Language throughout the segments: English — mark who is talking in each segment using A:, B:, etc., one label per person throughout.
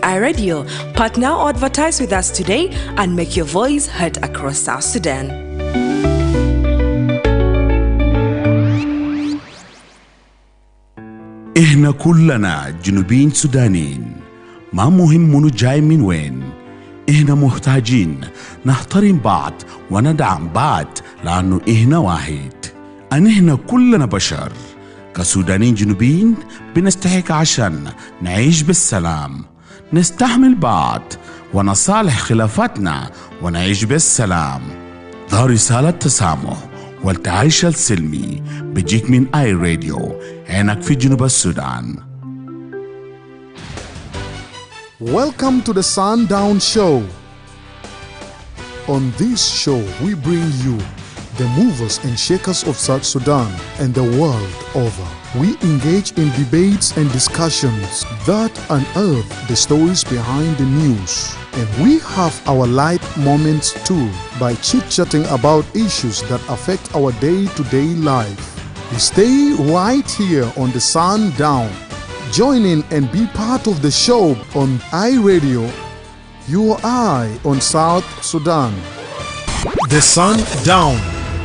A: iRadio. Partner or advertise with us today and make your voice heard across South Sudan.
B: إحنا كلنا جنوبيين سودانيين، ما مهم منو جاي من وين. إحنا محتاجين نحترم بعض وندعم بعض لأنه إحنا واحد. إحنا كلنا بشر كسودانيين جنوبيين بنستحق عشان نعيش بالسلام، نستحمل بعض ونصالح خلافاتنا ونعيش بالسلام. ذا رسالة تسامح والتعايش السلمي بيجيك من اي راديو هناك في جنوب السودان.
C: Welcome to the Sundown Show. On this show, we bring you the movers and shakers of South Sudan and the world over. We engage in debates and discussions that unearth the stories behind the news. And we have our light moments too by chit-chatting about issues that affect our day-to-day life. We stay right here on the Sundown. Join in and be part of the show on iRadio, your eye on South Sudan. The Sundown.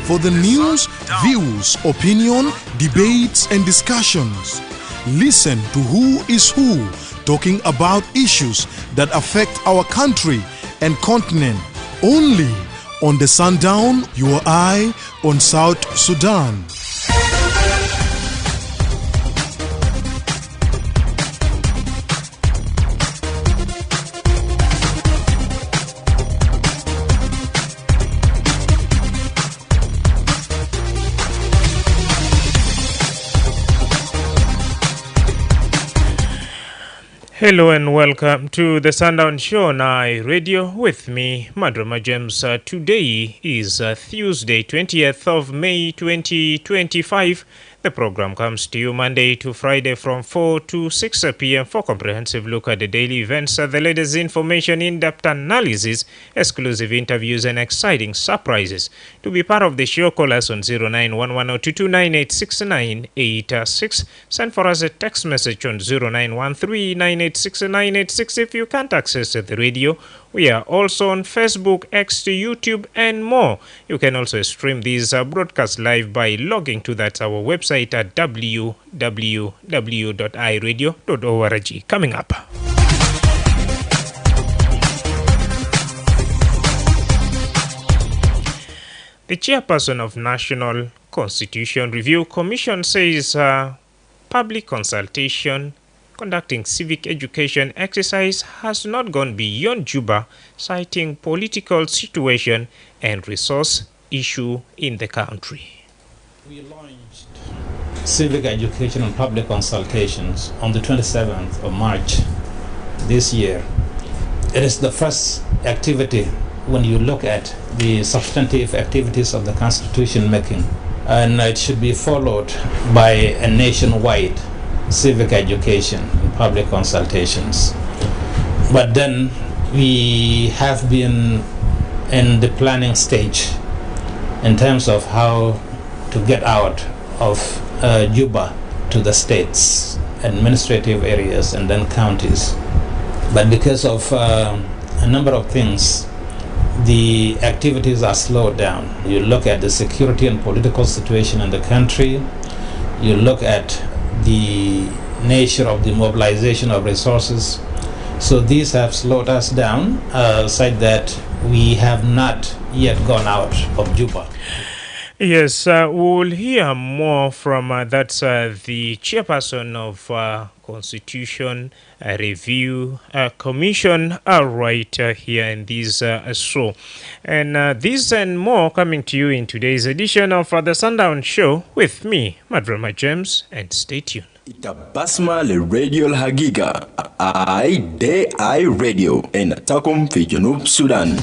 C: For the news, views, opinion, debates and discussions. Listen to who is who talking about issues that affect our country and continent. Only on the Sundown, your eye on South Sudan.
D: Hello and welcome to the Sundown Show on iRadio with me, Madrama James. Today is Tuesday, 20th of May 2025. The program comes to you Monday to Friday from 4 to 6 p.m. for comprehensive look at the daily events, the latest information, in-depth analysis, exclusive interviews and exciting surprises. To be part of the show, call us on 0911-229-8696. Send for us a text message on 0913-986-986. If you can't access the radio, we are also on Facebook, X, YouTube, and more. You can also stream these broadcasts live by logging to our website at www.iradio.org. Coming up. The chairperson of National Constitution Review Commission says public consultation conducting civic education exercise has not gone beyond Juba, citing political situation and resource issue in the country.
E: We launched civic education and public consultations on the 27th of March this year. It is the first activity when you look at the substantive activities of the constitution making, and it should be followed by a nationwide civic education and public consultations. But then we have been in the planning stage in terms of how to get out of Juba to the states, administrative areas, and then counties. But because of a number of things, the activities are slowed down. You look at the security and political situation in the country, you look at the nature of the mobilization of resources. So these have slowed us down, such that we have not yet gone out of Juba.
D: Yes, we'll hear more from that's the chairperson of Constitution Review Commission right here in this show. And this and more coming to you in today's edition of the Sundown Show with me, Madrama James, and stay tuned.
F: Itabasma le radio Hagiga, I radio, and Takum fi Junub Sudan.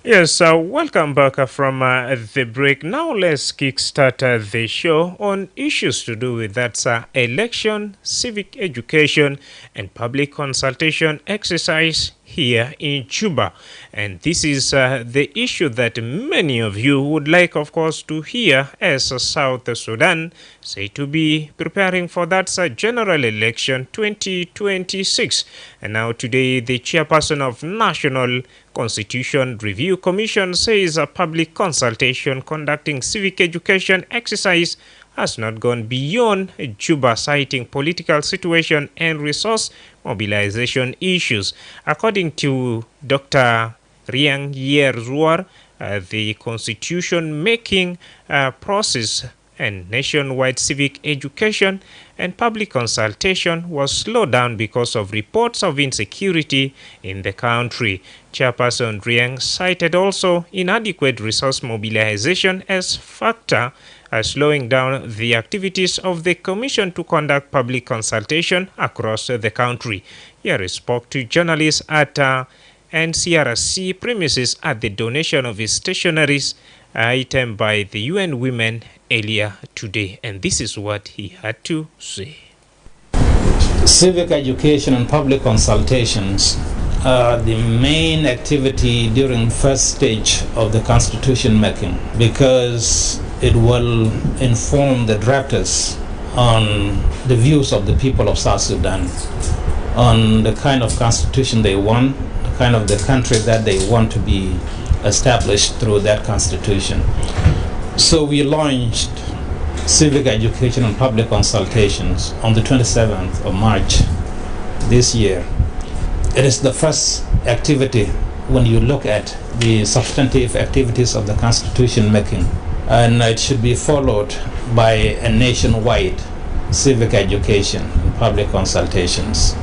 D: Yes, welcome back from the break. Now let's kickstart the show on issues to do with that's election, civic education, and public consultation exercise here in Juba. And this is the issue that many of you would like, of course, to hear as South Sudan say to be preparing for that general election 2026. And now today, the chairperson of National Constitution Review Commission says a public consultation conducting civic education exercise has not gone beyond Juba, citing political situation and resource mobilization issues. According to Dr. Riang Yerzuar, the constitution-making process and nationwide civic education and public consultation was slowed down because of reports of insecurity in the country. Chairperson Riang cited also inadequate resource mobilization as factor slowing down the activities of the Commission to conduct public consultation across the country. Here he spoke to journalists at NCRC premises at the donation of his stationaries item by the UN Women earlier today, and this is what he had to say.
E: Civic education and public consultations are the main activity during the first stage of the constitution making, because it will inform the drafters on the views of the people of South Sudan, on the kind of constitution they want, the kind of the country that they want to be established through that constitution. So we launched civic education and public consultations on the 27th of March this year. It is the first activity when you look at the substantive activities of the constitution making, and it should be followed by a nationwide civic education and public consultations.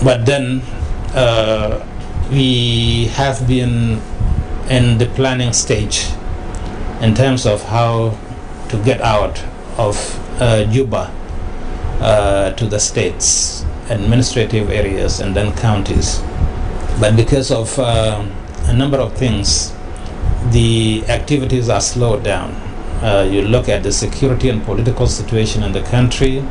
E: But then we have been in the planning stage in terms of how to get out of Juba to the states, administrative areas, and then counties. But because of a number of things, the activities are slowed down. You look at the security and political situation in the country,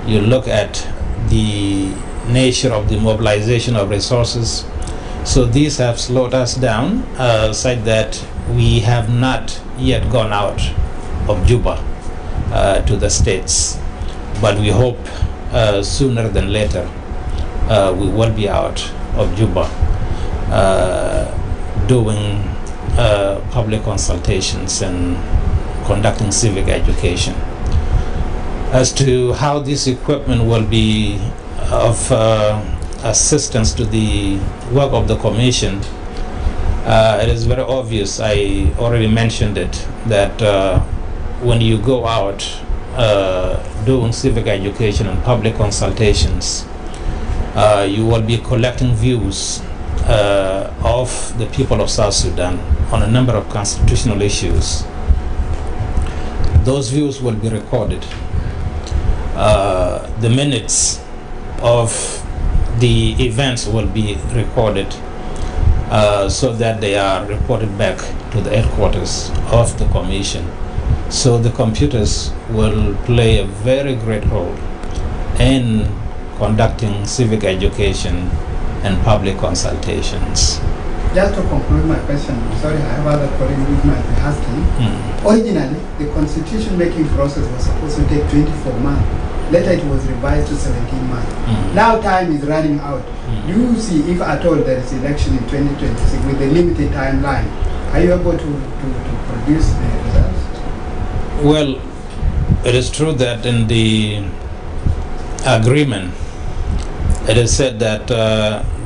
E: you look at the nature of the mobilization of resources. So these have slowed us down, such that we have not yet gone out of Juba to the states. But we hope sooner than later we will be out of Juba doing public consultations and conducting civic education. As to how this equipment will be of assistance to the work of the Commission, it is very obvious, I already mentioned it, that when you go out doing civic education and public consultations, you will be collecting views of the people of South Sudan on a number of constitutional issues. Those views will be recorded. The minutes of the events will be recorded so that they are reported back to the headquarters of the Commission. So the computers will play a very great role in conducting civic education and public consultations.
G: Just to conclude my question, sorry, I have other colleagues who might be asking. Originally, the constitution making process was supposed to take 24 months. Later it was revised to 17 months. Now time is running out. Do you see, if at all there is election in 2026 with a limited timeline, are you able to produce the results?
E: Well, it is true that in the agreement it is said that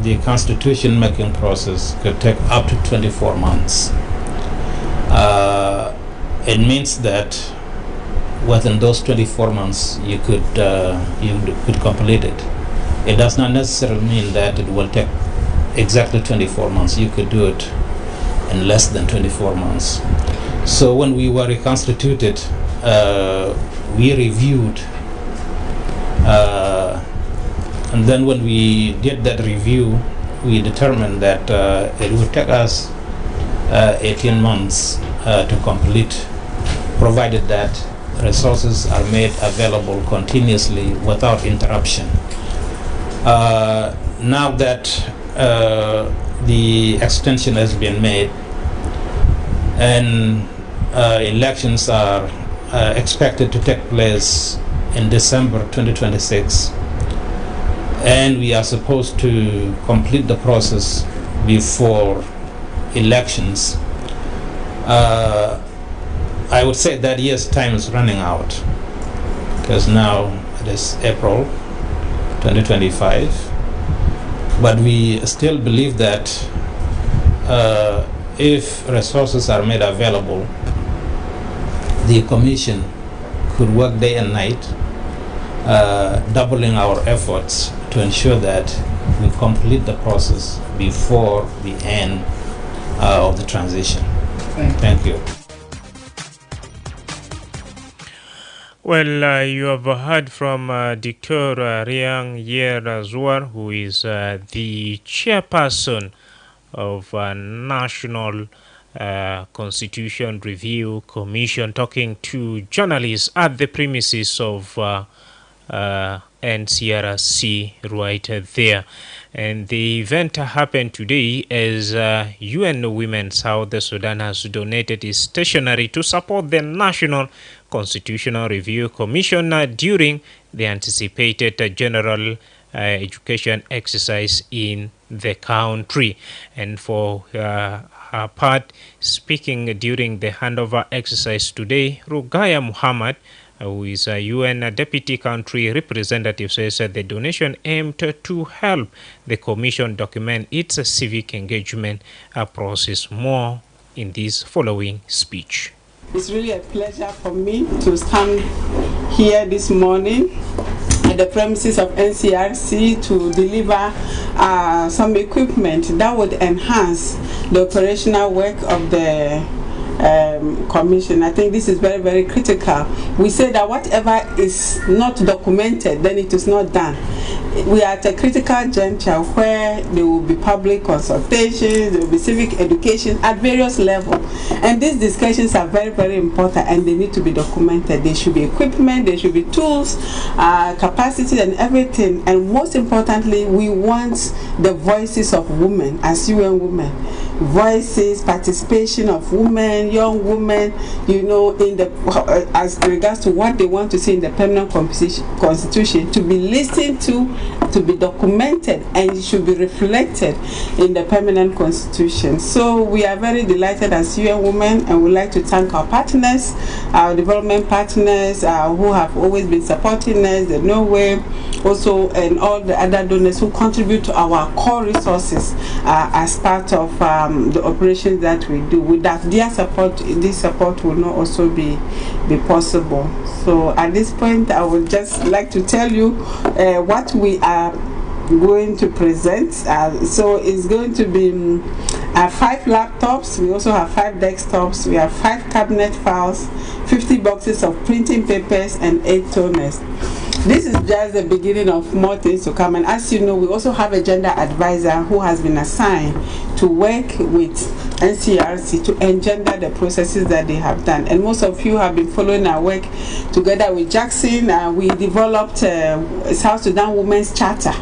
E: the constitution making process could take up to 24 months. It means that within those 24 months you could complete it. It does not necessarily mean that it will take exactly 24 months. You could do it in less than 24 months. So when we were reconstituted, we reviewed, and then when we did that review, we determined that it would take us 18 months to complete, provided that resources are made available continuously without interruption. Now that the extension has been made and elections are expected to take place in December 2026, and we are supposed to complete the process before elections, I would say that yes, time is running out, because now it is April 2025, but we still believe that if resources are made available, the Commission could work day and night, doubling our efforts to ensure that we complete the process before the end of the transition. Thank you.
D: Well, you have heard from Dr. Riang Yer Azwar, who is the chairperson of National Constitution Review Commission, talking to journalists at the premises of NCRC right there. And the event happened today as UN Women South Sudan has donated its stationery to support the National Constitutional Review Commission during the anticipated general education exercise in the country. And for her part, speaking during the handover exercise today, Rugaya Muhammad, who is a UN Deputy Country Representative, says that the donation aimed to help the Commission document its civic engagement process. More in this following speech.
H: It's really a pleasure for me to stand here this morning at the premises of NCRC to deliver some equipment that would enhance the operational work of the Commission. I think this is very, very critical. We say that whatever is not documented, then it is not done. We are at a critical juncture where there will be public consultations, there will be civic education at various levels. And these discussions are very, very important, and they need to be documented. There should be equipment, there should be tools, capacity and everything. And most importantly, we want the voices of women as UN women. Voices, participation of women, young women, you know, in the as regards to what they want to see in the permanent constitution, to be listened to be documented, and it should be reflected in the permanent constitution. So we are very delighted as UN Women, and we'd like to thank our partners, our development partners who have always been supporting us, the Norway, also, and all the other donors who contribute to our core resources as part of the operations that we do. Without their support, this support will not also be possible. So at this point, I would just like to tell you what we are going to present. So it's going to be 5 laptops. We also have 5 desktops. We have 5 cabinet files, 50 boxes of printing papers, and 8 toners. This is just the beginning of more things to come. And as you know, we also have a gender advisor who has been assigned to work with NCRC to engender the processes that they have done. And most of you have been following our work together with Jackson. We developed South Sudan Women's Charter,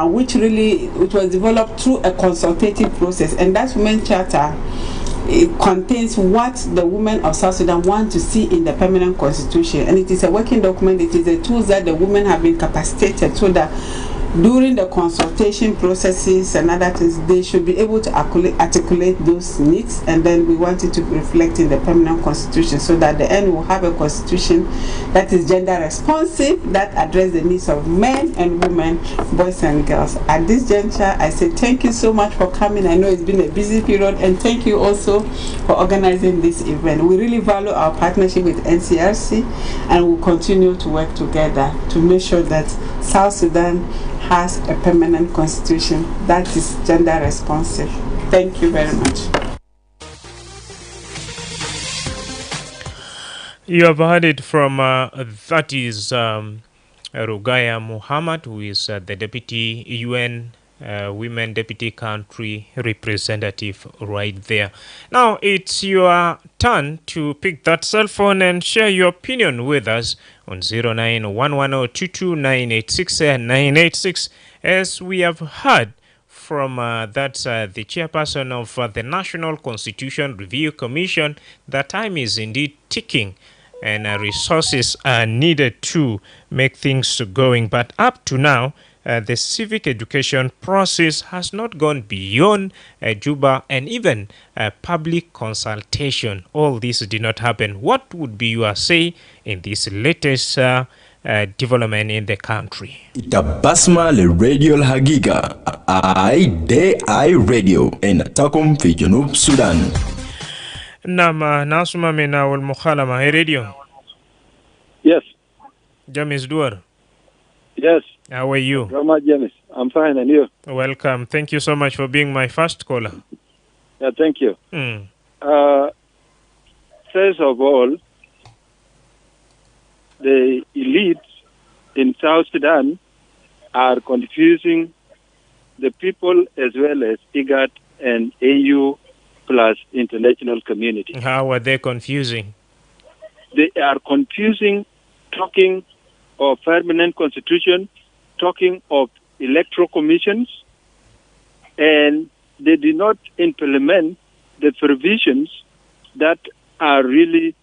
H: which was developed through a consultative process. And that Women's Charter, it contains what the women of South Sudan want to see in the permanent constitution, and it is a working document. It is a tool that the women have been capacitated so that during the consultation processes and other things, they should be able to articulate those needs, and then we want it to reflect in the permanent constitution, so that the end will have a constitution that is gender responsive, that address the needs of men and women, boys and girls. At this juncture, I say thank you so much for coming. I know it's been a busy period, and thank you also for organizing this event. We really value our partnership with NCRC, and we'll continue to work together to make sure that South Sudan has a permanent constitution that is gender responsive. Thank you very much.
D: You have heard it from that is Rugaya Muhammad, who is the Deputy UN women deputy country representative right there. Now it's your turn to pick that cell phone and share your opinion with us on 0911022986 as we have heard from the chairperson of the National Constitution Review Commission. The time is indeed ticking and resources are needed to make things going. But up to now, the civic education process has not gone beyond Juba and even public consultation. All this did not happen. What would be your say in this latest development in the country?
F: Basma le radio Hagiga I radio in Takum fi Junub Sudan.
D: Nama nasuma mina wal mukhalama hey radio.
I: Yes.
D: James Duar.
I: Yes.
D: How are you?
I: Grandma James. I'm fine, and you?
D: Welcome. Thank you so much for being my first caller.
I: Yeah, thank you. First of all, the elites in South Sudan are confusing the people as well as IGAD and AU plus international community.
D: How are they confusing?
I: They are confusing talking of permanent constitution, talking of electoral commissions, and they did not implement the provisions that are really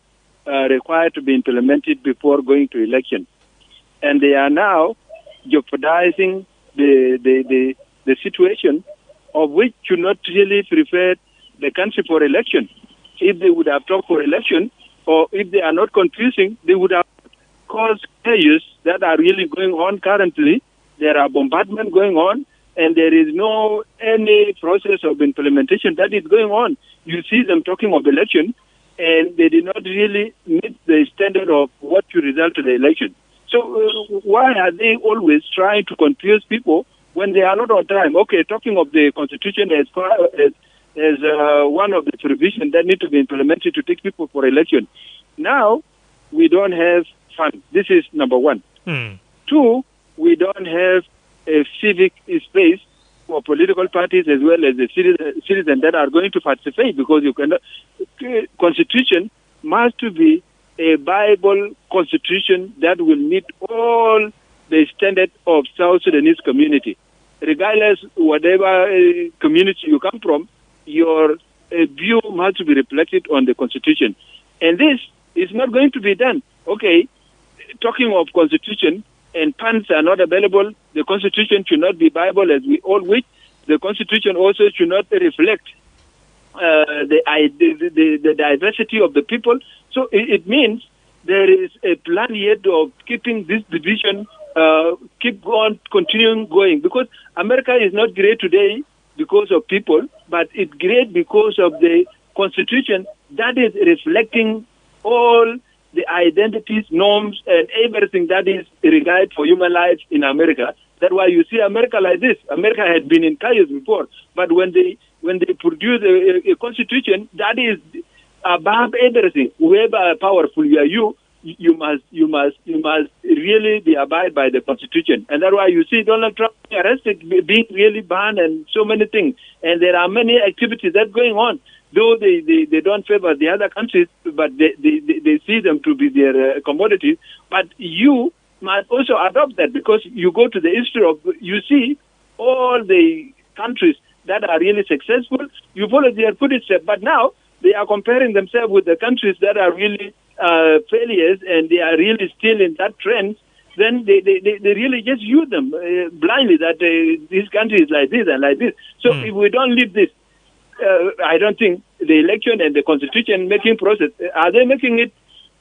I: required to be implemented before going to election. And they are now jeopardizing the situation of which should not really prepare the country for election. If they would have talked for election, or if they are not confusing, they would have caused chaos that are really going on currently. There are bombardment going on, and there is no any process of implementation that is going on. You see them talking of election, and they did not really meet the standard of what to result to the election. So why are they always trying to confuse people when they are not on time? Okay, talking of the constitution as one of the provisions that need to be implemented to take people for election. Now, we don't have funds. This is number one. 2, we don't have a civic space for political parties as well as the citizens that are going to participate, because you cannot. Constitution must be a Bible constitution that will meet all the standards of South Sudanese community. Regardless whatever community you come from, your view must be reflected on the constitution. And this is not going to be done. Okay, talking of constitution and funds are not available, the constitution should not be Bible as we all wish. The constitution also should not reflect the diversity of the people. So it means there is a plan yet of keeping this division continuing going, because America is not great today because of people, but it's great because of the constitution that is reflecting all the identities, norms, and everything that is regarded for human lives in America. That's why you see America like this. America had been in chaos before, but when they produce a constitution that is above everything, whoever powerful you must really be abide by the constitution. And that's why you see Donald Trump arrested, being really banned, and so many things. And there are many activities that going on. Though they don't favor the other countries, but they see them to be their commodities. But you must also adopt that, because you go to the history of, you see all the countries that are really successful, you follow their footsteps. But now they are comparing themselves with the countries that are really failures, and they are really still in that trend. Then they really just use them blindly, that this country is like this and like this. So if we don't leave this, I don't think the election and the constitution making process, are they making it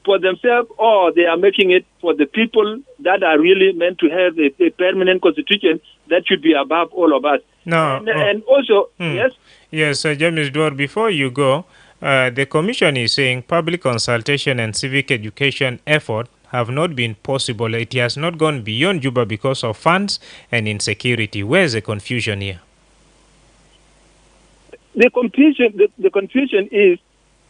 I: for themselves, or they are making it for the people that are really meant to have a permanent constitution that should be above all of us?
D: No.
I: And also, yes?
D: Yes, James Dwar, before you go, the Commission is saying public consultation and civic education effort have not been possible. It has not gone beyond Juba because of funds and insecurity. Where's the confusion here?
I: The confusion is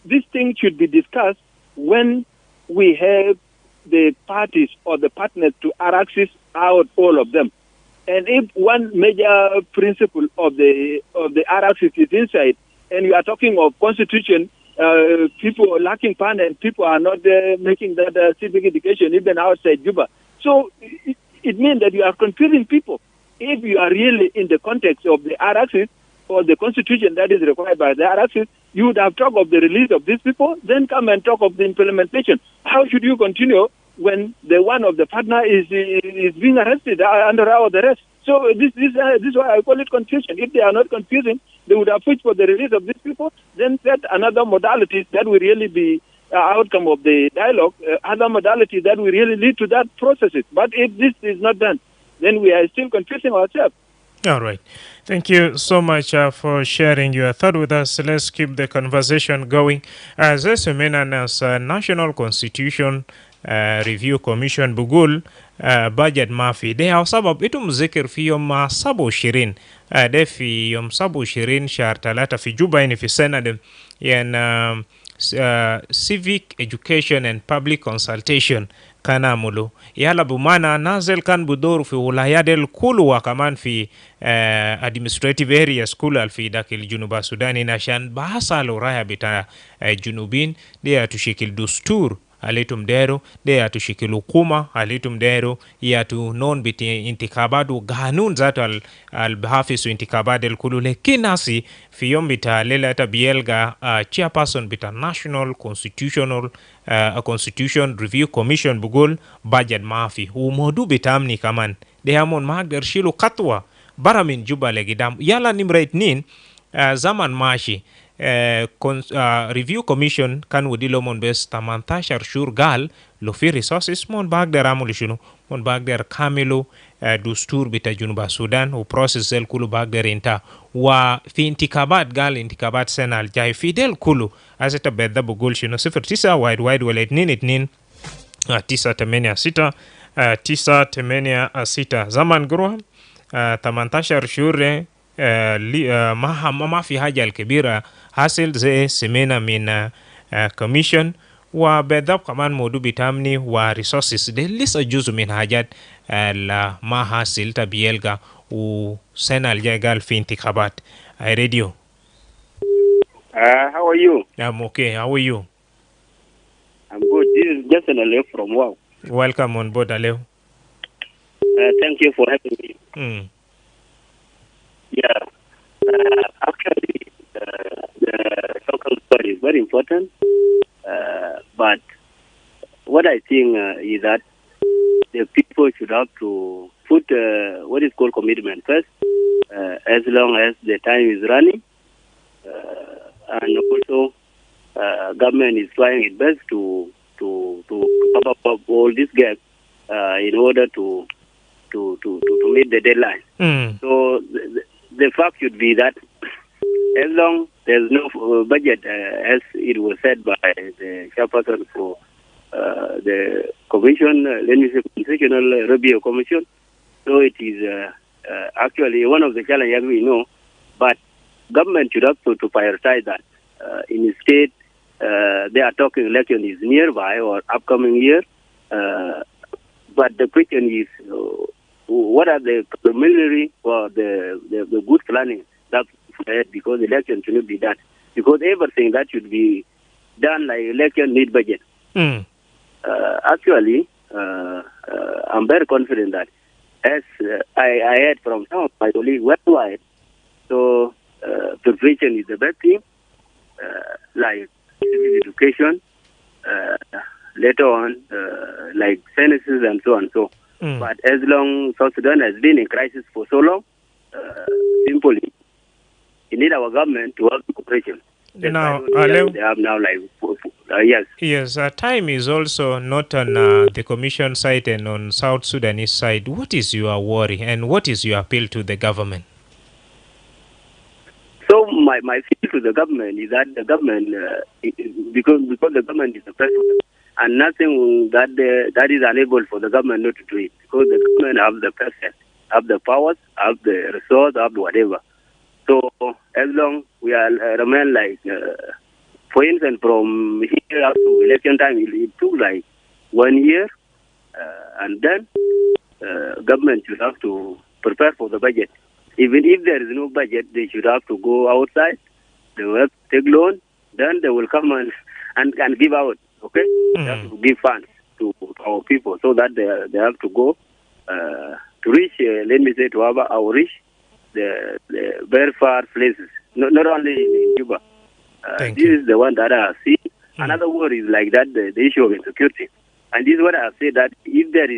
I: this thing should be discussed when we have the parties or the partners to access out all of them. And if one major principle of the RRC is inside, and you are talking of constitution, people lacking fund and people are not making that civic education even outside Juba. So it means that you are confusing people. If you are really in the context of the RRC or the constitution that is required by the RRC, you would have talked of the release of these people, then come and talk of the implementation. How should you continue when the one of the partner is being arrested under our arrest? So this is why I call it confusion. If they are not confusing, they would have pushed for the release of these people, then set another modalities that will really be outcome of the dialogue, other modalities that will really lead to that processes. But if this is not done, then we are still confusing ourselves.
D: All right. Thank you so much for sharing your thought with us. Let's keep the conversation going. As Semena's National Constitution Review Commission Bugul budget mafi de haw sabab itum zikir fi yom 27 de fi yom 27 shahr 3 fi Juba ini fi sena de yan civic education and public consultation kana mulu yala bumana nazel kan budoru fi wilayadel kulu wa kaman fi administrative areas kulu al fi dakil junuba Sudani nashan bahasa luraya bita junubin dia tushikil dustur alitum dero de atushikilu kuma alitum dero yatu non biti intikabadu ganun zato al hafisu intikabadel kulule kinasi fi yom bita lelata bielga chairperson bita National Constitution Review Commission bugul budget mafi umodu bitamni kaman de hamon magder shilu katwa baramin Juba legidam yala nimrait nin zaman mashi Review Commission kan wudilo mon bes tamantashar shurgal lo fi resources mon bagder amulishuno mon bagder kamilu dustur bita Junuba Sudan u process el kulu bagder inta wa fi intikabat gal intikabat senal jay fidel kulu azeta bedda bugul shino 09 wide walet nin 986 986 zaman gurwa tamantashar shure ما في حاجة الكبيرة حاصل زي سمينا من commission وبالضبط كمان موضوع بتامني وريسورسز ده لسه جزء من حاجات ما حاصل تبيلغا وسنة الجاي قال في انتخابات راديو.
J: How are you?
D: I'm okay. How are you?
J: I'm good. This is Jason Aleo from WOW.
D: Welcome on board, Aleo.
J: Thank you for having me. Yeah, actually, the local story is very important. But what I think is that the people should have to put what is called commitment first, as long as the time is running, and also government is trying its best to cover up all these gaps in order to meet the deadline. So the fact should be that as long there's no budget, as it was said by the chairperson for the commission, Constitutional Review Commission, so it is actually one of the challenges we know, but government should have to prioritize that. In the state, they are talking election is nearby or upcoming year, but the question is, what are the preliminary or the good planning that's ahead, because election should not be done, because everything that should be done like election need budget. Actually, I'm very confident that as I heard from some of my colleagues worldwide, so preparation is the best thing, like civic education, later on like sentences and so on. So. But as long South Sudan has been in crisis for so long, simply, we need our government to have cooperation.
D: Now,
J: they have now like yes.
D: Yes, time is also not on the commission side and on South Sudanese side. What is your worry and what is your appeal to the government?
J: So my appeal to the government is that the government, because the government is the president, and nothing that is unable for the government not to do it, because the government have the president, have the powers, have the resource, have whatever. So as long we are remain like, for instance, from here up to election time, it took like 1 year, and then government should have to prepare for the budget. Even if there is no budget, they should have to go outside. They will have to take loan. Then they will come and give out. Okay, they have to give funds to our people so that they have to go to reach. Let me say to our reach the very far places. Not only in Cuba. This is the one that I have seen. Another word is like that, the issue of insecurity. And this is what I have said, that if there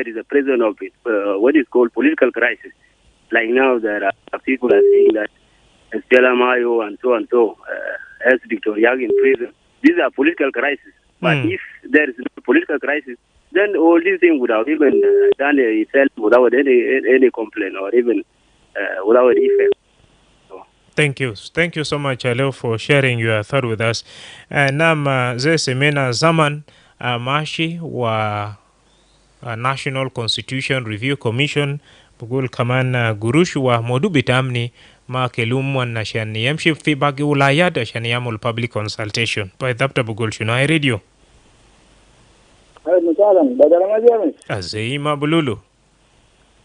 J: is a presence of what is called political crisis, like now there are people are saying that Estela Mayo and so, as Victoria in prison, these are political crises. But if there is no political crisis, then all these things would have even done itself without any complaint or even without any effect.
D: Thank you so much, Leo, for sharing your thought with us. Nam zesemena zaman mashi wa National Constitution Review Commission bugul kaman gurush wa modu bitamni ma kelum wan nashan yamshi fi bagi ulayat ashan yamul public consultation. By dhabta bugul shunai radio. Azima bululu.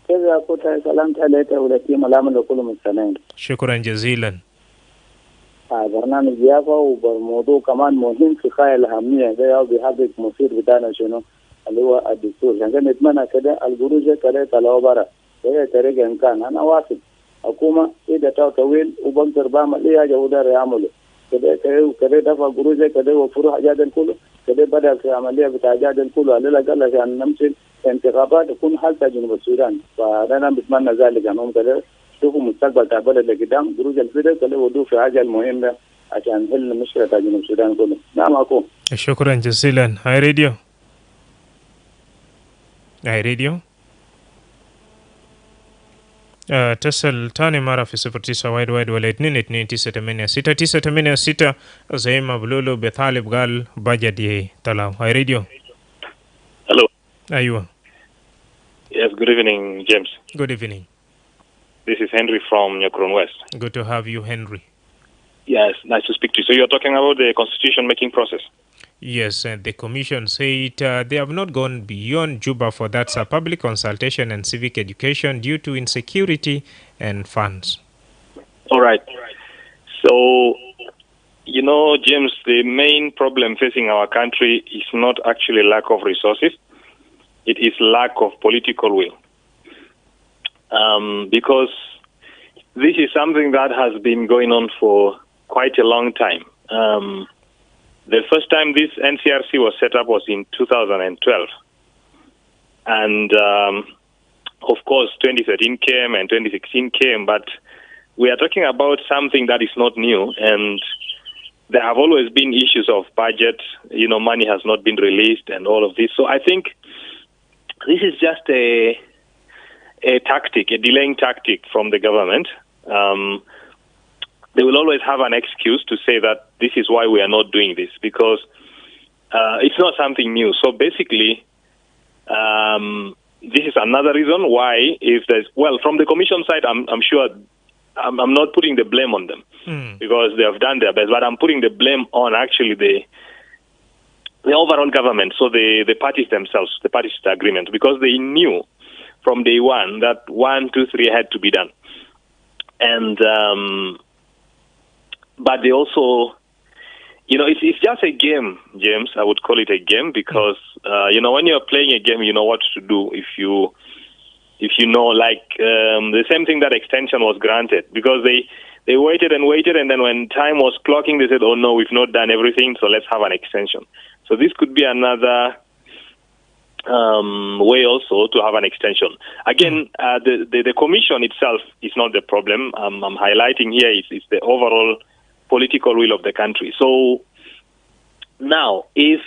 K: كذا كنت سلامت عليك ولكي ملام لكل مستمعين.
D: شكرا جزيلا.
K: برنامج يافا وبالموضوع كمان مهم في غاية الأهمية ده بهذا المصير بتاعنا شنو اللي هو الدستور. عشان نتمنى كده الخروج كده طلعوا برا وهي طريقة إن كان أنا واثق حكومة إذا طويل وبنصر بعمل إيه حاجة ودار يعمله كده دفع خروج كده وفروح حاجات الكل كده بدأ في عملية بتاع حاجات الكل على الأقل عشان نمشي انتخابات تكون حالة جنوب السودان. فأنا بتمنى ذلك أنهم كده شوفوا مستقبل تاع البلد لقدام خروج الفدر كده ودوا في حاجة المهمة عشان نحل مشكلة تاع جنوب السودان كله. نعم أكون.
D: شكرا جزيلا. هاي راديو. اتصل تاني مرة في 09 وايد ولا 229 زي ما بلولو بطالب قال بجد طلعوا. هاي راديو.
L: Hello.
D: أيوة.
L: Yes, good evening, James.
D: Good evening.
L: This is Henry from Nyakron West.
D: Good to have you, Henry.
L: Yes, nice to speak to you. So you're talking about the constitution-making process?
D: Yes, and the commission said they have not gone beyond Juba for that public consultation and civic education due to insecurity and funds.
L: All right. So, you know, James, the main problem facing our country is not actually lack of resources. It is lack of political will. Because this is something that has been going on for quite a long time. The first time this NCRC was set up was in 2012. And, of course, 2013 came and 2016 came, but we are talking about something that is not new. And there have always been issues of budget, money has not been released and all of this. So I think this is just a tactic, a delaying tactic from the government. They will always have an excuse to say that this is why we are not doing this, because it's not something new. So basically, this is another reason why, from the commission side, I'm sure I'm not putting the blame on them because they have done their best, but I'm putting the blame on actually the overall government, so the parties themselves, the parties to the agreement, because they knew from day one that 1, 2, 3 had to be done. And but they also, it's just a game, James. I would call it a game because, when you're playing a game, you know what to do. If you know, like the same thing that extension was granted, because they waited, and then when time was clocking, they said, oh no, we've not done everything, so let's have an extension. So this could be another way also to have an extension. Again, the commission itself is not the problem. I'm highlighting here is the overall political will of the country. So now, if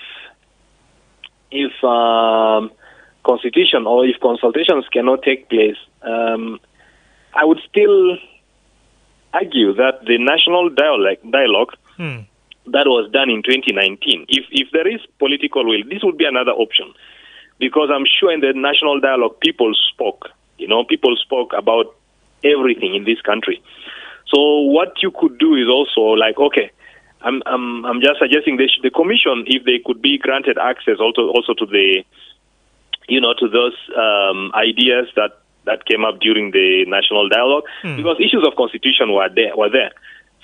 L: constitution or if consultations cannot take place, I would still argue that the national dialogue that was done in 2019, if there is political will, this would be another option. Because I'm sure in the national dialogue, people spoke about everything in this country. So what you could do is also like, okay, I'm just suggesting the commission, if they could be granted access also to the, to those ideas that that came up during the national dialogue, because issues of constitution were there.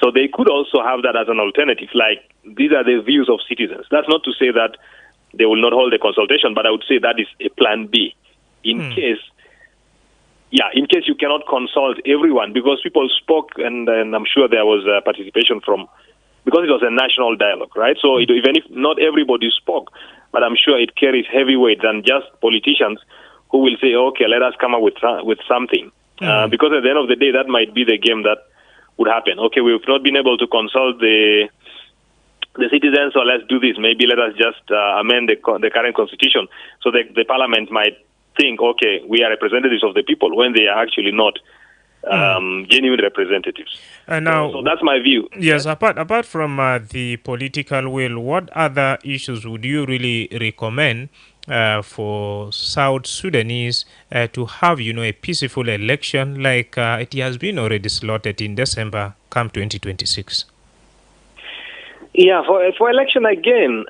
L: So they could also have that as an alternative, like these are the views of citizens. That's not to say that they will not hold a consultation, but I would say that is a plan B in case you cannot consult everyone, because people spoke, and I'm sure there was participation from, because it was a national dialogue, right? So even if not everybody spoke, but I'm sure it carries heavy weight than just politicians who will say, okay, let us come up with something. Because at the end of the day, that might be the game that would happen. Okay, we've not been able to consult the citizens, so let's do this. Maybe let us just amend the current constitution. So the parliament might think, okay, we are representatives of the people, when they are actually not genuine representatives.
D: Now,
L: so that's my view.
D: Yes, apart from the political will, what other issues would you really recommend for South Sudanese to have, a peaceful election like it has been already slotted in December, come 2026?
L: Yeah, for election again,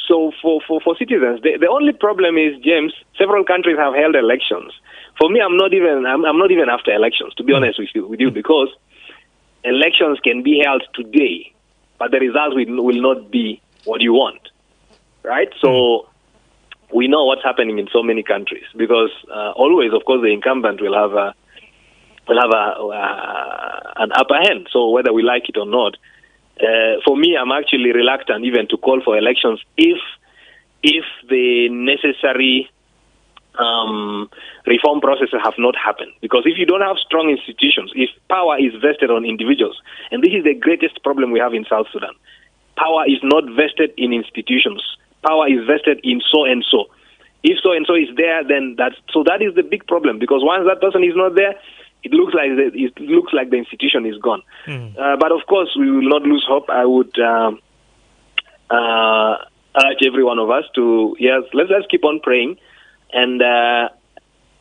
L: for citizens, the only problem is, James, several countries have held elections. For me, I'm not even after elections, to be honest with you, because elections can be held today, but the results will not be what you want, right? So we know what's happening in so many countries, because always, of course, the incumbent will have an upper hand. So whether we like it or not, for me, I'm actually reluctant even to call for elections if the necessary reform processes have not happened. Because if you don't have strong institutions, if power is vested on individuals, and this is the greatest problem we have in South Sudan, power is not vested in institutions. Power is vested in so and so. If so and so is there, then that is the big problem. Because once that person is not there, it looks like the institution is gone. But of course, we will not lose hope. I would urge every one of us to let's keep on praying, and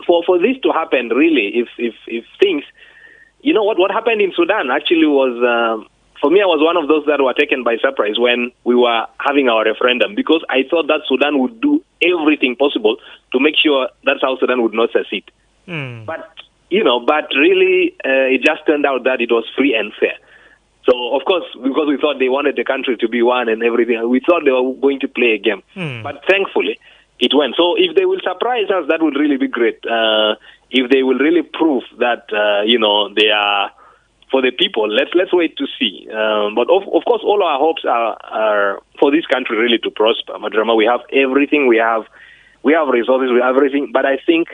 L: for this to happen, really, if things, what happened in Sudan actually was, for me, I was one of those that were taken by surprise when we were having our referendum, because I thought that Sudan would do everything possible to make sure that South Sudan would not secede. But really, it just turned out that it was free and fair. So, of course, because we thought they wanted the country to be one and everything, we thought they were going to play a game. But thankfully, it went. So, if they will surprise us, that would really be great. If they will really prove that, they are for the people, let's wait to see. But, of course, all our hopes are for this country really to prosper. Madrama, we have everything. We have resources. We have everything. But I think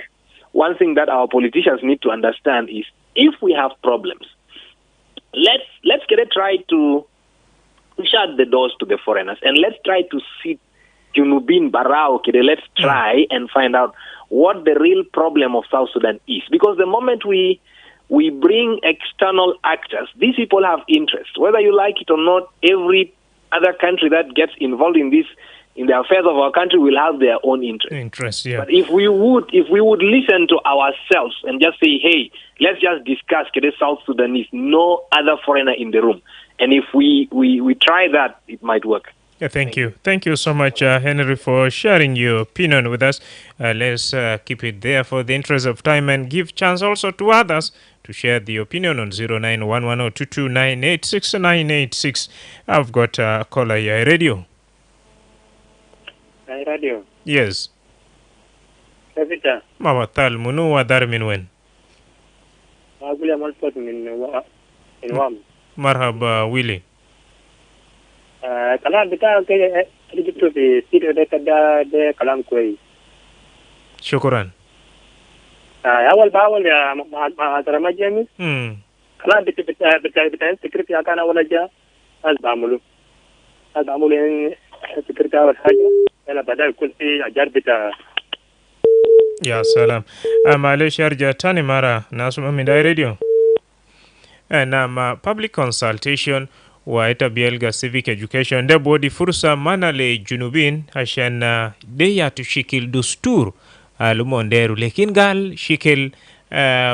L: one thing that our politicians need to understand is, if we have problems, let's try to shut the doors to the foreigners, and let's try to sit Junubin Barao. Let's try and find out what the real problem of South Sudan is. Because the moment we bring external actors, these people have interest. Whether you like it or not, every other country that gets involved in the affairs of our country will have their own interest.
D: Yeah.
L: But if we would listen to ourselves and just say, hey, let's just discuss South Sudanese, no other foreigner in the room. And if we try that, it might work.
D: Yeah, thank you. Thank you so much, Henry, for sharing your opinion with us. Let's keep it there for the interest of time, and give chance also to others to share the opinion on 0911-229-86-986. I've got a caller here. Radio.
M: Hi, Radio.
D: Yes.
M: Kavita.
D: Mama Tal Munu wa dar min wen.
M: Agula malpot min Wam.
D: Marhaba Willie.
M: Kalam bita ke gitu di sini de kada de kalam koi.
D: Syukran.
M: Awal ya Madrama James. Kalam bita security akan awal aja. Azbamulu yang security awal saja. أنا بدأ يكون في أجار بتاع
D: يا سلام. معلش أرجع تاني مرة ناسم من داي راديو. public consultation وإتبيلغا civic education ده بودي فرصة مانا لجنوبين عشان ده يتشكل دستور لمونديرو، لكن قال شكل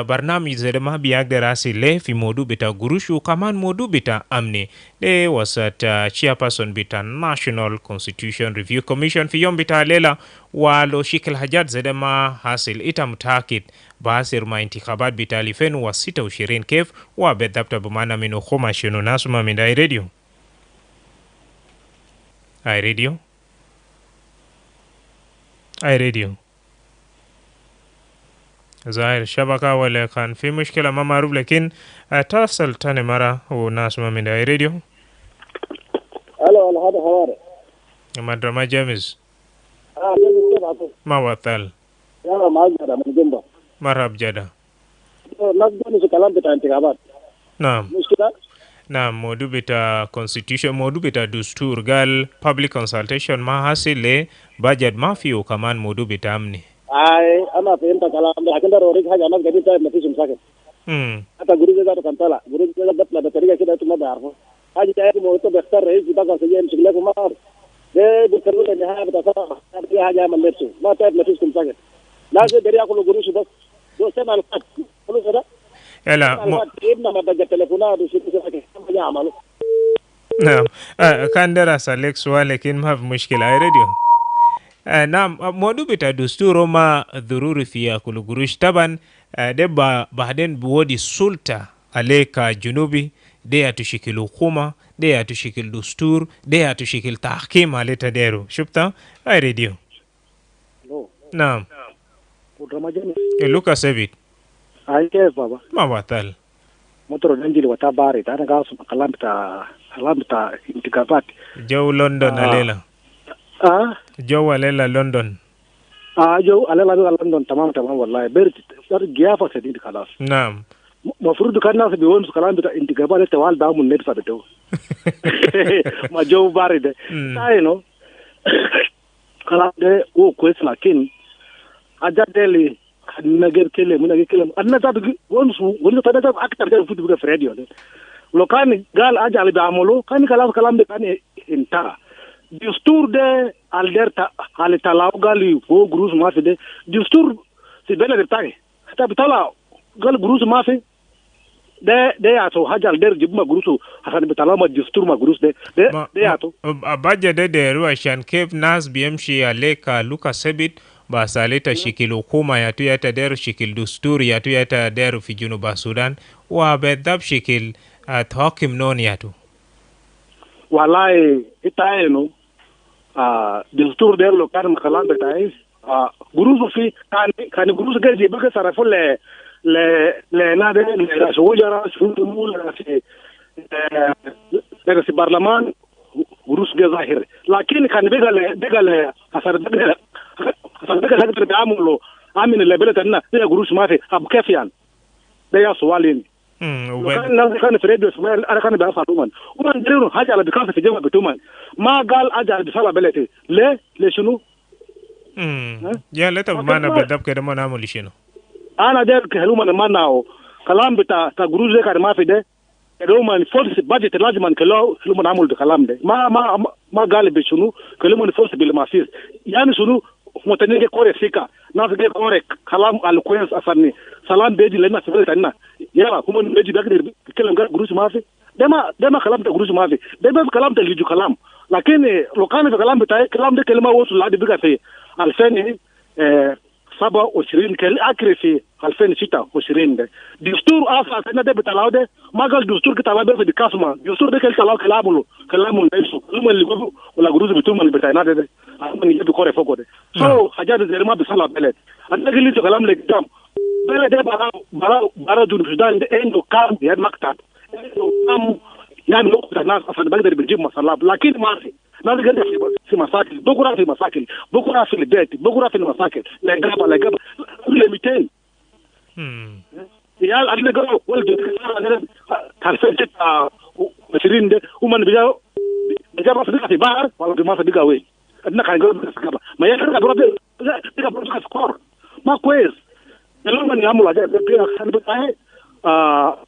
D: barnamij zede ma biyak de rasile fi modu bita gurushu kaman modu bita amni de wasat chairperson bita National Constitution Review Commission fi yom bita lela walo shikil hajat zede ma hasil ita mutakid basir ma intikabat bita lifen wa 26 kef wa bedapta bumana minu khoma shinu nasuma min dai radio radio ظاهر شبكة ولا كان في مشكلة ما معروف لكن اتصل تاني مرة وناس ما من راديو.
N: الو هذا حواري
D: مدرما جيمس
N: جيمس
D: ما وصل
N: يلا ما جدا من جنبه
D: مرحب جدا
N: نقدر نتكلم بتاع انتخابات
D: نعم
N: مشكلة
D: نعم موضوع بتاع constitution موضوع بتاع دستور قال public consultation ما حصل budget ما فيه وكمان موضوع بتاع أمني
N: أنا فهمت كلام لكن ده روريك حاجة أنا قاعدين طيب ما فيش مشاكل. حتى جروز ذاته كان طلع جروز ذاته بطلع بطريقة كده أنتم ما بيعرفوا. حاجة تانية موضوع بيختار رئيس بتاعه سيجي يمسك لكم ما أعرف. ده بيختاروا النهاية بتاعه في حاجة من نفسه ما طيب ما فيش مشاكل. لازم دري أكل جروز بس. دو سنة الفات كله كده.
D: يلا.
N: ابن ما بجت تلفونات وشيء كده ما يعملوا.
D: نعم. كان درس عليك سؤال لكن ما في مشكلة راديو. نعم موضوع بتاع دستور ما ضروري فيها كل قروش طبعا ده بعدين بودي السلطة عليك جنوبي ده تشكل حكومة ده تشكل دستور ده تشكل تحكيم على تديرو شفتا اي راديو نعم لوكا سبيت
N: اي كيف بابا
D: ما بطل
N: مطر ننجل وتاباري انا قاعد كلام بتاع انتخابات
D: جو لندن علينا جو علينا لندن
N: جو علينا لندن تمام والله برد جيافة سديد خلاص
D: نعم
N: مفروض كان الناس بيقولوا كلام بتاع انتخابات توال دام النت بتو ما جو بارد نو كلام ده هو كويس لكن أجد لي نجر كلام أنا تابع ونسو تابع أكتر كده فوت بقى فريديو لو كان قال أجل بيعملوا كان كلام ده كان انتهى دستور ده الدرتا على تلاو قال هو جروز ما في ده دستور في بلد بتاعي حتى بيطلع قال جروز ما في ده يعطوا حاجة الدر جيب ما جروسه عشان بيطلع ما دستور ما جروز ده يعطوا
D: أبجد ده عشان كيف ناس بيمشي عليك لوكا سبيت basaleta shikil hukuma yatu yata der shikil dusturi yatu yata der fi junuba Sudan wa bedab shikil tahakim non yatu
N: wallahi itaeno dustur der lo kan makalan betais guruzu fi kan guruzu gaji baka sarafo le nade le raswujara shuntumul fi في برلمان guruzu ظاهر لكن كان بيقال حسر بيقال هذا بيعملوا عامل اللي بلدنا هي جروس ما في ابو كيف يعني ده يا سؤالين كان في راديو اسماعيل انا كان بيعرف عموما ومن درينه حاجه على بكافه في جامعه بتومان ما قال اجل بصلاه بلدي ليه شنو
D: يا لا طب ما انا بدب كده ما نعمل شنو
N: انا ده كلام ما ناو كلام بتاع جروس ده ما في ده كلام فورس بادجت لازم كلام نعمل بكلام ده ما قال بشنو كلام فورس بالماسيس يعني شنو متنيجي كوري سيكا ناس جاي كوري كلام الكويس أصلاً سلام بيجي لنا سبلت عنا يلا هم بيجي بقدر كلام قال جروس ما في ده ما كلام ده جروس ما في ده بس كلام ده يجوا كلام لكن لو كان في كلام بتاعي كلام ده كلمة وصل لعدي بقى في 2027 كالأكري في 2026 ده دستور أصلا كنا ده بتلاقيه ده ما قال دستور كتلاقيه بس بكاسما دستور ده كتلاقيه كلامه نفسه هم اللي يقولوا ولا جروس بتوم اللي بتاعنا ده من يجي بكورة فوق ده سو حاجات زي ما بيصلى بلد أنا قلت له كلام لقدام بلد ده برا جنوب السودان ده عنده كام يعني مكتب عنده كام يعني نقطة ناس أصلا بقدر بيجيب مصلاب لكن ما في ناس قاعدة في مساكل بكرة في مساكل بكرة في البيت بكرة في المساكل لا جاب كل 200 يا أنا قالوا ولد تعرفين جت مسيرين ده ومن بيجا ما صدق في بحر ولا ما صدق وين أنا كان يقول ما يقدر برضه سكور ما كويس كلهم من يعملوا حاجات كده خلي بتاعي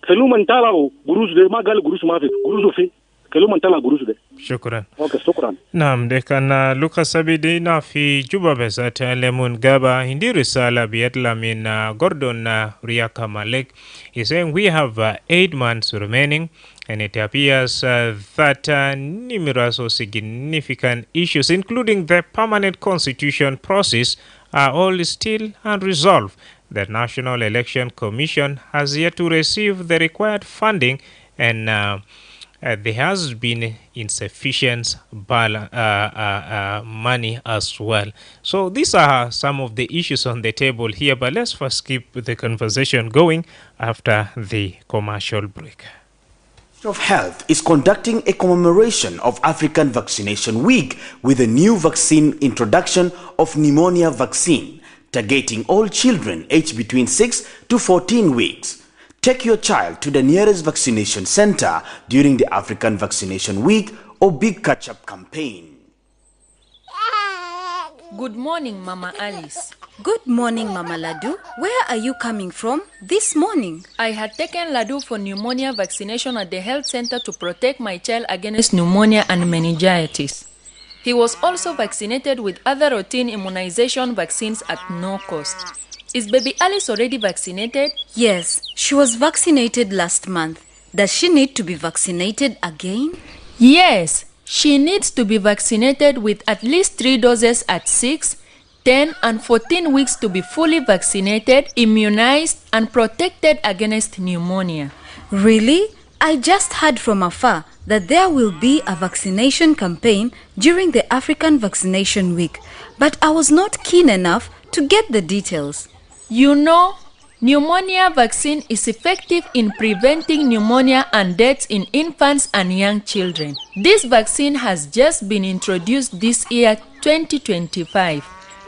N: كلهم من تلاو جروس ده ما قال جروس ما في جروس في كلهم تلا قروش ده.
D: شكرا.
N: اوكي شكرا.
D: نعم ده كان لوكا سابيدينا في جوبا بسات لمون غابا hindi risala biatla min Gordon Riaka Malek. He's saying we have 8 months remaining and it appears that numerous or significant issues including the permanent constitution process are all still unresolved. The National Election Commission has yet to receive the required funding and there has been insufficient money as well. So these are some of the issues on the table here, but let's first keep the conversation going after the commercial break.
O: Ministry of Health is conducting a commemoration of African Vaccination Week with a new vaccine introduction of pneumonia vaccine, targeting all children aged between 6 to 14 weeks. Take your child to the nearest vaccination center during the African Vaccination Week or Big Catch-up campaign.
P: Good morning, Mama Alice.
Q: Good morning, Mama Ladu. Where are you coming from this morning?
P: I had taken Ladu for pneumonia vaccination at the health center to protect my child against pneumonia and meningitis. He was also vaccinated with other routine immunization vaccines at no cost. Is baby Alice already vaccinated?
Q: Yes, she was vaccinated last month. Does she need to be vaccinated again?
P: Yes, she needs to be vaccinated with at least 3 doses at 6, 10, and 14 weeks to be fully vaccinated, immunized, and protected against pneumonia.
Q: Really? I just heard from afar that there will be a vaccination campaign during the African Vaccination Week, but I was not keen enough to get the details.
P: You know, pneumonia vaccine is effective in preventing pneumonia and deaths in infants and young children. This vaccine has just been introduced this year, 2025.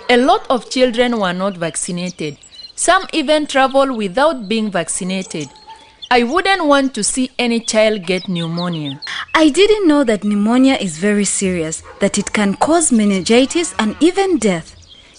P: A lot of children were not vaccinated. Some even travel without being vaccinated. I wouldn't want to see any child get pneumonia.
Q: I didn't know that pneumonia is very serious, that it can cause meningitis and even death.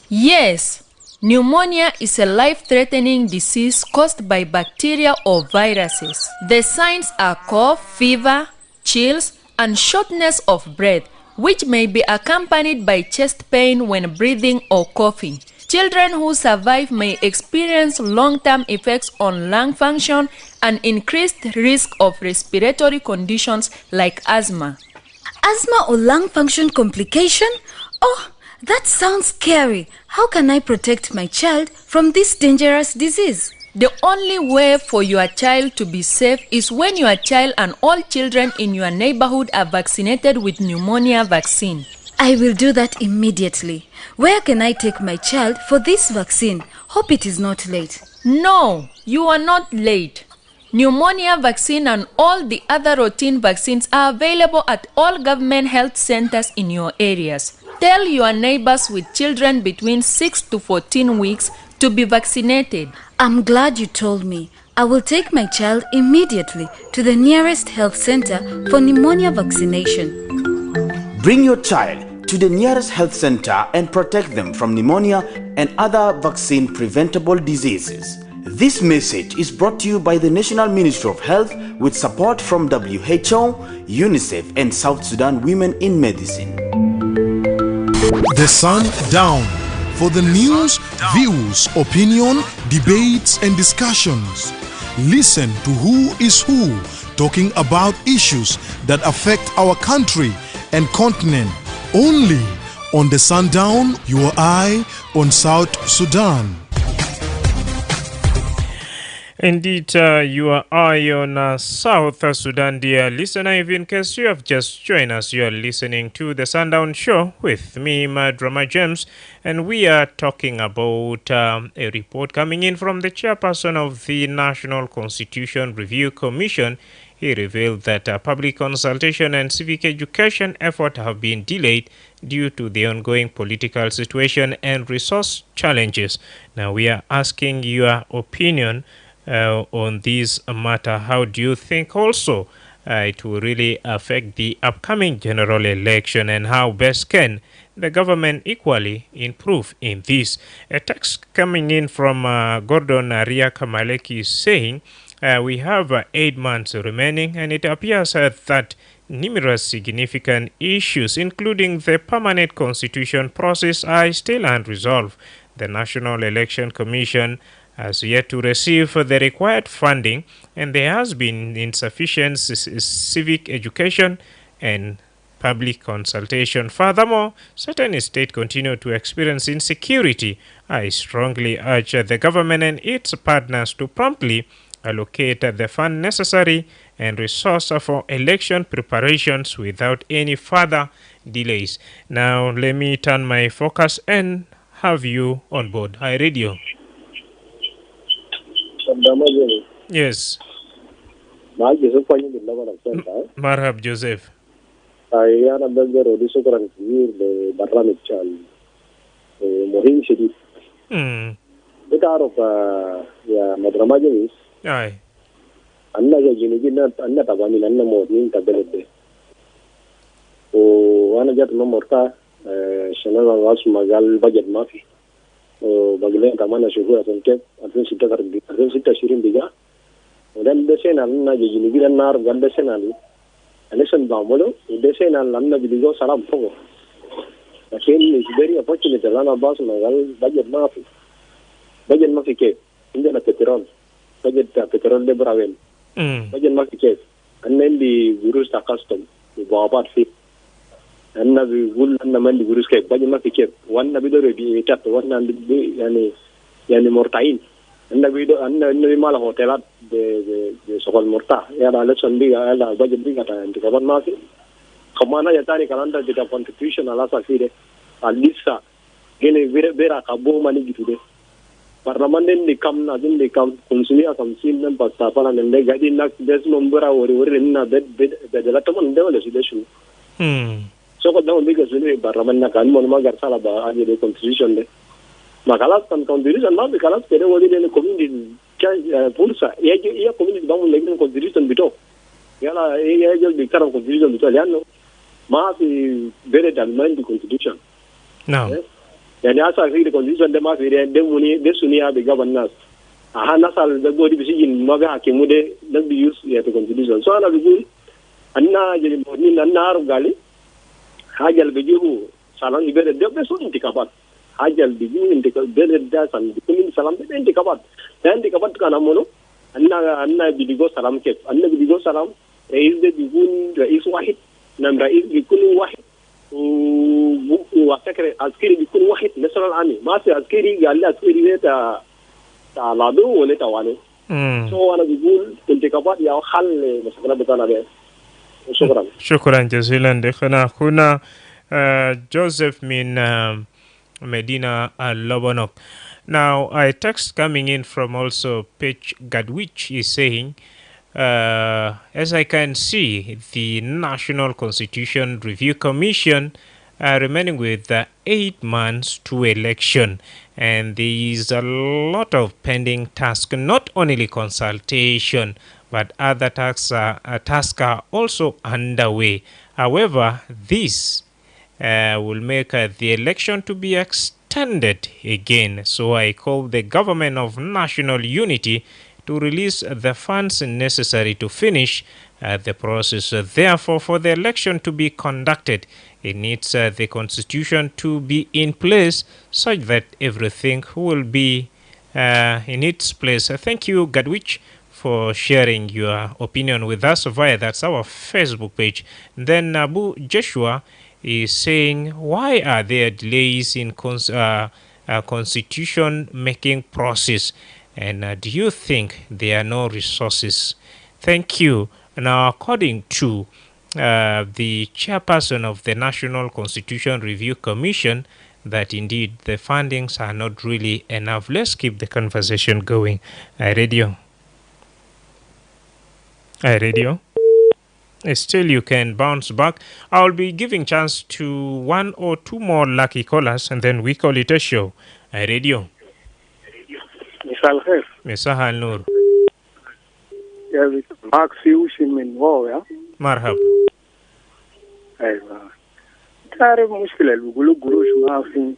P: Yes. Pneumonia is a life-threatening disease caused by bacteria or viruses. The signs are cough, fever, chills, and shortness of breath, which may be accompanied by chest pain when breathing or coughing. Children who survive may experience long-term effects on lung function and increased risk of respiratory conditions like asthma.
Q: Asthma or lung function complication? Oh, that sounds scary. How can I protect my child from this dangerous disease?
P: The only way for your child to be safe is when your child and all children in your neighborhood are vaccinated with pneumonia vaccine.
Q: I will do that immediately. Where can I take my child for this vaccine? Hope it is not late.
P: No, you are not late. Pneumonia vaccine and all the other routine vaccines are available at all government health centers in your areas. Tell your neighbors with children between 6 to 14 weeks to be vaccinated.
Q: I'm glad you told me. I will take my child immediately to the nearest health center for pneumonia vaccination.
O: Bring your child to the nearest health center and protect them from pneumonia and other vaccine-preventable diseases. This message is brought to you by the National Ministry of Health with support from WHO, UNICEF, and South Sudan Women in Medicine.
C: The Sundown, for the news, views, opinion, debates, and discussions. Listen to who is who talking about issues that affect our country and continent. Only on the Sundown, your eye on South Sudan.
D: Indeed, your eye on South Sudan, dear listener. If in case you have just joined us, you are listening to the Sundown Show with me, Madrama James, and we are talking about a report coming in from the chairperson of the National Constitution Review Commission. He revealed that public consultation and civic education efforts have been delayed due to the ongoing political situation and resource challenges. Now, we are asking your opinion on this matter. How do you think also it will really affect the upcoming general election, and how best can the government equally improve in this? A text coming in from Gordon Ria Kamaleki is saying we have 8 months remaining, and it appears that numerous significant issues, including the permanent constitution process, are still unresolved. The National Election Commission has yet to receive the required funding, and there has been insufficient civic education and public consultation. Furthermore, certain states continue to experience insecurity. I strongly urge the government and its partners to promptly allocate the fund necessary and resource for election preparations without any further delays. Now, let me turn my focus and have you on board. Hi, radio. Yes. Marhab Joseph.
R: أنا بقدر ودي شكرا كبير لبرنامج مهم شديد. بتعرف يا مدرما جميس.
D: أي.
R: أنا جنوبيين أنا طبعا أنا مواطنين تبلد ده. وأنا جات مرتا شنو راس مجال بجت ما في. وبقولين كمان أشوفه عشان كيف 2026 بيجا. وده دسنا أنا جنوبيين أنا أعرف قال دسنا لي. election bamolo dese na lanna bidigo salam fogo lakini is very opportunity lana bas magal budget mafi ke inda na petrol de bravel budget mafi ke annen di gurus ta custom di babat fi anna bi gul anna man di gurus ke budget mafi ke wanna bidore bi tat wanna di yani mortain anna mala hotelat de sokol morta ya da election bi ya da budget bi kata ndi kaban ma fi kamana ya tani kalanda de constitution ala sa fi de alisa gene vera ka bo mani gitu de parlament ni kam na din de kam konsumi akam sin nan pasta pala nende gadi nak des nombra ori na de la tomon de wala sideshu so ko dawo bi ga zuni parlament na kan mon ma gar sala ba ani de constitution de makalas kan constitution ma kalas kede wodi le community pulsa ya community bamu le constitution bito yala ya jol bi karam constitution bito yanno ma fi bere dal man di constitution
D: no
R: yani asa fi constitution de ma fi de muni de suniya be governance aha nasal de godi bi sigin maga hakimu de bi use ya constitution so ana bi anna jeli moni anna ar gali hajal be jihu salan ibere de be so intikabat hajal bi intika bele da san kumin salam de intikabat dan intikabat kana mono anna bidigo salam ke anna bidigo salam رئيس ده بيكون رئيس واحد نعم رئيس بيكون واحد وفكر عسكري بيكون واحد مثلا العامي ما في عسكري قال لي عسكري ده تا لادو ولا تواني سو انا بقول انتخابات يا حل مشكله بتاعنا ده
D: شكرا جزيلا دخنا هنا Joseph من Medina Lobanok. Now a text coming in from also Page Gadwich is saying as I can see, the National Constitution Review Commission are remaining with 8 months to election, and there is a lot of pending tasks, not only consultation, but other tasks are also underway. However, this will make the election to be extended again. So I call the government of national unity to release the funds necessary to finish the process. Therefore, for the election to be conducted, it needs the constitution to be in place such that everything will be in its place. Thank you, Gadwich, for sharing your opinion with us via that's our Facebook page. Then Abu Joshua is saying, why are there delays in constitution making process? And do you think there are no resources? Thank you. Now, according to the chairperson of the National Constitution Review Commission, that indeed the fundings are not really enough. Let's keep the conversation going. Radio. Still, you can bounce back. I'll be giving chance to 1 or 2 more lucky callers, and then we call it a show. Radio.
S: مساء الخير.
D: مساء النور.
S: يا معك فيوشن من واو يا.
D: مرحبا.
S: ايوه. تعرف مشكلة اللي بيقولوا قروش ما في.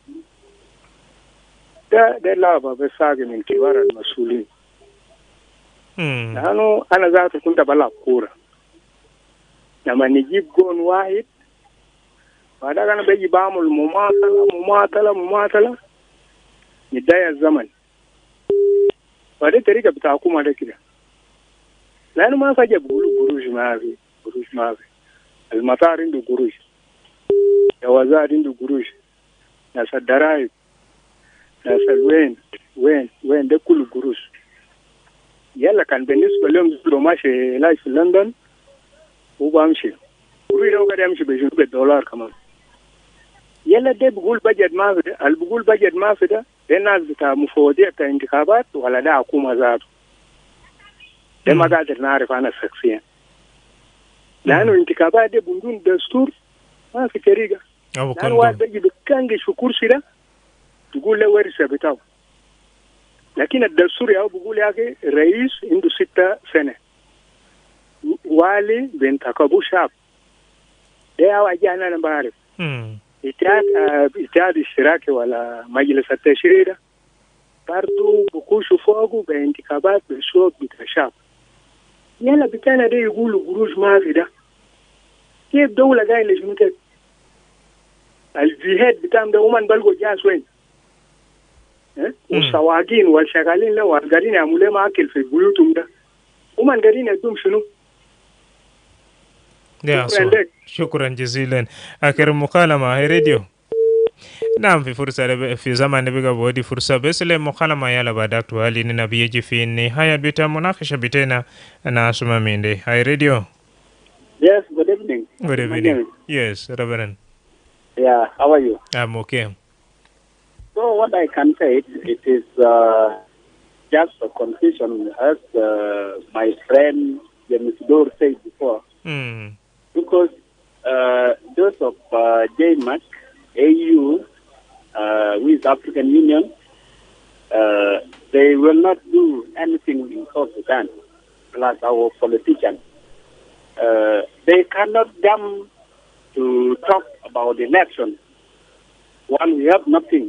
S: ده لعبة بس من كبار المسؤولين. لأنه أنا ذاتي كنت بلعب كورة. لما نجيب جون واحد بعد أنا بيجي بعمل مماثلة نضيع الزمن. فدي طريقة بتاع حكومة ده كده. لأنه ما فجأة بيقولوا قروش ما في. المطار عنده قروش. الوزارة عنده قروش. ناس الضرائب. ناس وين ده كله قروش. يلا كان بالنسبة لهم لو ماشي علاج في لندن هو بمشي. قروش ده قاعد يمشي بالدولار كمان. يلا ده بقول بجد ما في ده. اللي بقول بجد ما في ده الناس بتاع مفوضية بتاع انتخابات ولا ده حكومة ذاته. ده ما قادر نعرف أنا شخصيا. لأنه الانتخابات دي بدون دستور ما في طريقة. لأنه واحد بيجي بكانجش في كرسي ده تقول له ورثة بتاعه. لكن الدستور يا بقول يا أخي الرئيس عنده 6 سنة. والي بينتخبوا شعب. ده هو أنا بعرف. اتحاد اشتراكي ولا مجلس التشريع ده برضو بكوشوا فوقه بانتخابات بالصوت بتاع الشعب. يلا بتاعنا ده يقولوا قروش ما في ده. كيف دولة قايلة شنو كده؟ الجهاد بتاعهم ده هم بلغوا جاس وين؟ والسواقين والشغالين له قاعدين يعملوا ما أكل في بيوتهم ده. هم قاعدين يدوم شنو؟
D: شكرا جزيلا. آخر مكالمة هي راديو. نعم في فرصة في زمان بقى بودي فرصة بس لمكالمة يلا بعدك وهالي نبيجي في نهاية بيتا مناقشة بيتنا أنا أسمع من دي هاي راديو.
T: Yes, good evening.
D: Good evening. Yes, Reverend.
T: Yeah, how are you?
D: I'm okay.
T: So what I can say, it is just a confusion as my friend James Dore said before. Because those of JMAC, AU, with African Union, they will not do anything in South Sudan, plus our politicians. They cannot come to talk about election when we have nothing.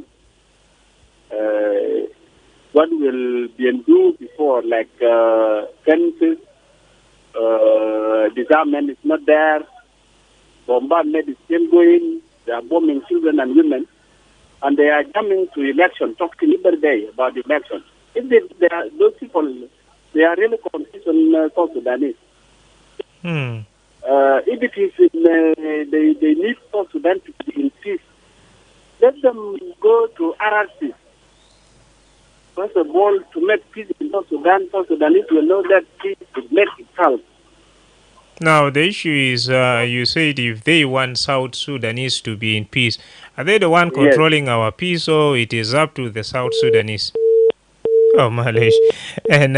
T: What will be done before, like fences, disarmament is not there, bombardment is still going, they are bombing children and women, and they are coming to election, talking every day about election. If those people, they are really confused on South Sudanese. If it is they need South Sudan to be in peace, let them go to RRC. First of all, to make peace in South Sudanese will know that peace will make itself.
D: Now, the issue is, you said if they want South Sudanese to be in peace, are they the one controlling our peace, or it is up to the South Sudanese? Oh, Malish. And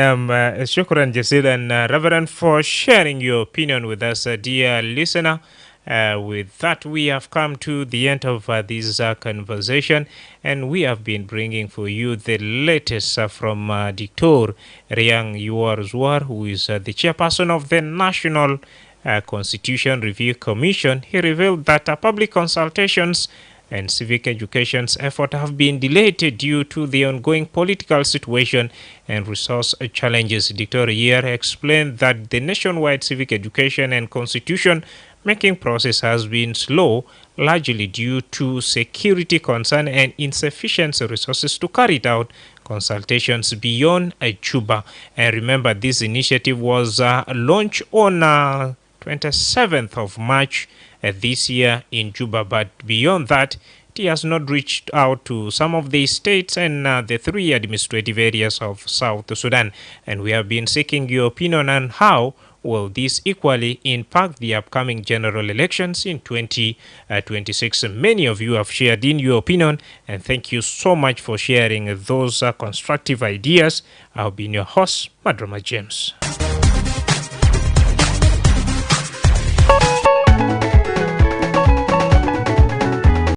D: shukran jazilan, Reverend, for sharing your opinion with us, dear listener. With that, we have come to the end of this conversation, and we have been bringing for you the latest from Dr. Riang Yuar, who is the chairperson of the National Constitution Review Commission. He revealed that public consultations and civic education's effort have been delayed due to the ongoing political situation and resource challenges. Dr. Riang explained that the nationwide civic education and constitution making process has been slow, largely due to security concern and insufficient resources to carry out consultations beyond Juba. And remember, this initiative was launched on 27th of March this year in Juba, but beyond that, it has not reached out to some of the states and the 3 administrative areas of South Sudan. And we have been seeking your opinion on how will this equally impact the upcoming general elections in 2026? Many of you have shared in your opinion, and thank you so much for sharing those constructive ideas. I've been your host, Madrama James.